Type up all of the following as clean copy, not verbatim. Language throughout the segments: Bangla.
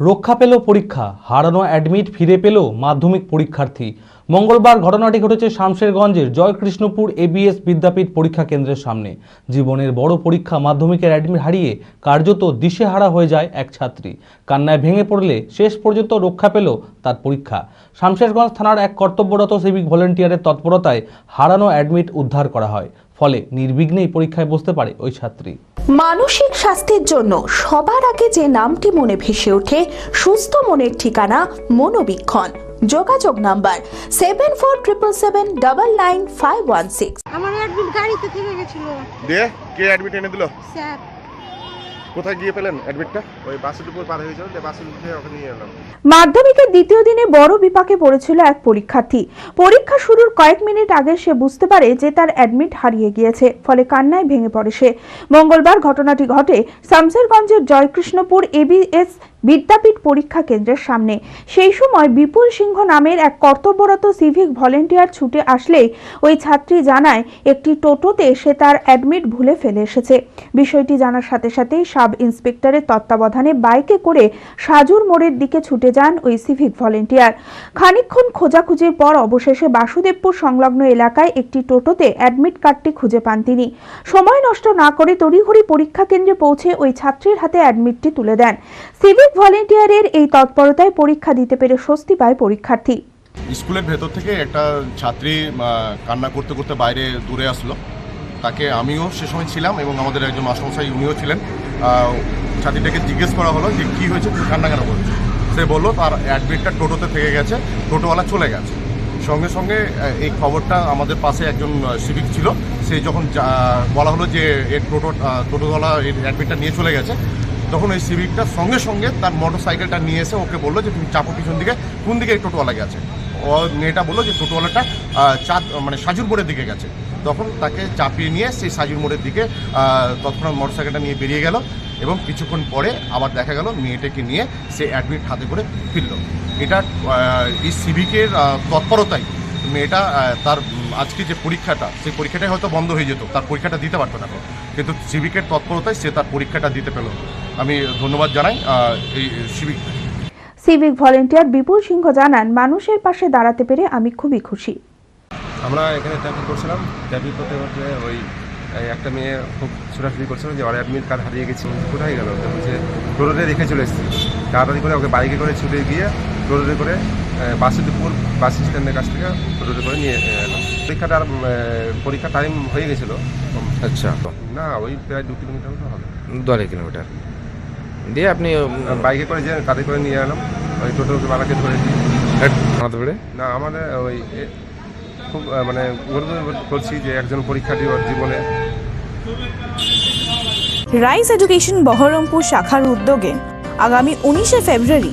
রক্ষা পেল পরীক্ষা, হারানো অ্যাডমিট ফিরে পেল মাধ্যমিক পরীক্ষার্থী। মঙ্গলবার ঘটনাটি ঘটেছে শামশেরগঞ্জের জয়কৃষ্ণপুর এবিএস বিদ্যাপীঠ পরীক্ষা কেন্দ্রের সামনে। জীবনের বড় পরীক্ষা মাধ্যমিকের অ্যাডমিট হারিয়ে কার্যত দিশেহারা হয়ে যায় এক ছাত্রী। কান্নায় ভেঙে পড়লে শেষ পর্যন্ত রক্ষা পেল তার পরীক্ষা। শামশেরগঞ্জ থানার এক কর্তব্যরত সিভিক ভলেন্টিয়ারের তৎপরতায় হারানো অ্যাডমিট উদ্ধার করা হয়, ফলে নির্বিঘ্নেই পরীক্ষায় বসতে পারে ওই ছাত্রী। মানসিক স্বাস্থ্যের জন্য সবার আগে যে নামটি মনে ভেসে ওঠে, সুস্থ মনের ঠিকানা মনোবীক্ষণ। যোগাযোগ নাম্বার 7477799516। আমার অ্যাডমিট গাড়িতে থেকে গেছিল। দিয়ে কে অ্যাডমিট এনে দিল? স্যার। কোথায় গিয়ে পেলেন অ্যাডমিটটা? ওই বাসের উপর পার হয়ে যাবে, বাসের উপরে ওখানে নিয়ে এলাম। মাধ্যমিকের দ্বিতীয় দিনে বড় বিপাকে পড়েছিল এক পরীক্ষার্থী। পরীক্ষা শুরুর কয়েক মিনিট আগে সে বুঝতে পারে যে তার অ্যাডমিট হারিয়ে গিয়েছে, ফলে কান্নায় ভেঙে পড়ে সে। মঙ্গলবার ঘটনাটি ঘটে শামশেরগঞ্জের জয়কৃষ্ণপুর এবিএস বিদ্যাপীঠ পরীক্ষা কেন্দ্রের সামনে। সেই সময় বিপুল সিংহ নামের এক কর্তব্যরত সিভিক ভলেন্টিয়ার ছুটে আসলে ওই ছাত্রী জানায় একটি টোটোতে সে তার অ্যাডমিট ভুলে ফেলে এসেছে। বিষয়টি জানার সাথে সাথেই সাব ইন্সপেক্টরের তত্ত্বাবধানে বাইকে করে সাজুর মোড়ের দিকে ছুটে যান ওই সিভিক ভলেন্টিয়ার। খানিকক্ষণ খোঁজাখুঁজির পর অবশেষে বাসুদেবপুর সংলগ্ন এলাকায় একটি টোটোতে অ্যাডমিট কার্ডটি খুঁজে পান তিনি। সময় নষ্ট না করে তড়িঘড়ি পরীক্ষা কেন্দ্রে পৌঁছে ওই ছাত্রীর হাতে অ্যাডমিটটি তুলে দেন। সিভিক ভলেন্টিয়ারের এই তৎপরতায় পরীক্ষা দিতে পেরে স্বস্তি পায় পরীক্ষার্থী। স্কুলের ভেতর থেকে একটা ছাত্রী কান্না করতে করতে বাইরে দূরে আসলো। তাকে আমিও সে সময় ছিলাম এবং আমাদের একজন মাস্টারমশাই উনিও ছিলেন। ছাত্রীটাকে জিজ্ঞেস করা হলো যে কী হয়েছে, কান্না কেন করছে। সে বললো তার অ্যাডমিটটা টোটোতে থেকে গেছে, টোটোওয়ালা চলে গেছে। সঙ্গে সঙ্গে এই খবরটা আমাদের পাশে একজন সিভিক ছিল, সে যখন বলা হলো যে এর টোটোওয়ালা এর অ্যাডমিটটা নিয়ে চলে গেছে, তখন ওই সিভিকটা সঙ্গে সঙ্গে তার মোটর সাইকেলটা নিয়ে এসে ওকে বললো যে তুমি চাপো পিছন দিকে, কোন দিকে এই টোটোওয়ালা গেছে। ও মেয়েটা বললো যে টোটোওয়ালাটা সাজুর মোড়ের দিকে গেছে। তখন তাকে চাপিয়ে নিয়ে সেই সাজুর মোড়ের দিকে তৎক্ষণাৎ মোটর সাইকেলটা নিয়ে বেরিয়ে গেল এবং কিছুক্ষণ পরে আবার দেখা গেল মেয়েটাকে নিয়ে সে অ্যাডমিট হাতে করে ফিরল। এটা এই সিভিকের তৎপরতাই মেয়েটা তার আজকে যে পরীক্ষাটা, সেই পরীক্ষাটাই হয়তো বন্ধ হয়ে যেত, তার পরীক্ষাটা দিতে পারতো না, কিন্তু সিভিকের তৎপরতায় সে তার পরীক্ষাটা দিতে পেল। আমি ধন্যবাদ জানাই এই সিভিক ভলেন্টিয়ার বিপুল সিংহ জানান, মানুষের পাশে দাঁড়াতে পেরে আমি খুবই খুশি। আমরা এখানে ট্রাফিক করছিলাম, ট্রাফিক করতে করতে ওই একটা মেয়ে খুব ছোটাছুটি করছিল যে ওর অ্যাডমিট কার্ড হারিয়ে গেছে, কোথায় গেল, বলছে টোটোতে রেখে চলে এসেছি। তাড়াতাড়ি করে ওকে বাইকে করে ছুটে গিয়ে টোটোতে করে বাসুদেবপুর বাস স্ট্যান্ডের কাছ থেকে টোটোতে করে নিয়ে এলাম। পরীক্ষার টাইম হয়ে গেছিলো। আচ্ছা, না ওই প্রায় 2 কিলোমিটার মতো হবে, 2 কিলোমিটার দিয়ে আপনি বাইকে করে যে তাদের করে নিয়ে এলাম। ওই টোটোকে বাড়াকে ধরে দিই না, আমাদের ওই খুব মানে গর্ব করছি যে একজন পরীক্ষার্থী ওর জীবনে। রাইস এডুকেশন বহরমপুর শাখার উদ্যোগে আগামী 19শে ফেব্রুয়ারি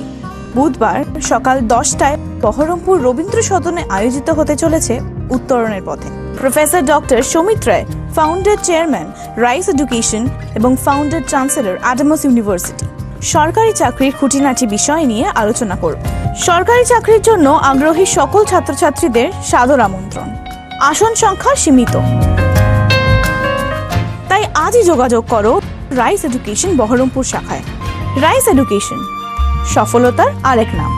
বুধবার সকাল 10টায় বহরমপুর রবীন্দ্র সদনে আয়োজিত হতে চলেছে উত্তরণের পথে। প্রফেসর ডক্টর সমিত রায়, ফাউন্ডার চেয়ারম্যান রাইস এডুকেশন এবং ফাউন্ডার চ্যান্সেলর অ্যাডামাস ইউনিভার্সিটি সরকারি চাকরির খুঁটিনাটি বিষয় নিয়ে আলোচনা করবে। সরকারি চাকরির জন্য আগ্রহী সকল ছাত্রছাত্রীদের সাদর আমন্ত্রণ। আসন সংখ্যা সীমিত, তাই আজই যোগাযোগ করো রাইস এডুকেশন বহরমপুর শাখায়। রাইস এডুকেশন, সফলতার আরেক নাম।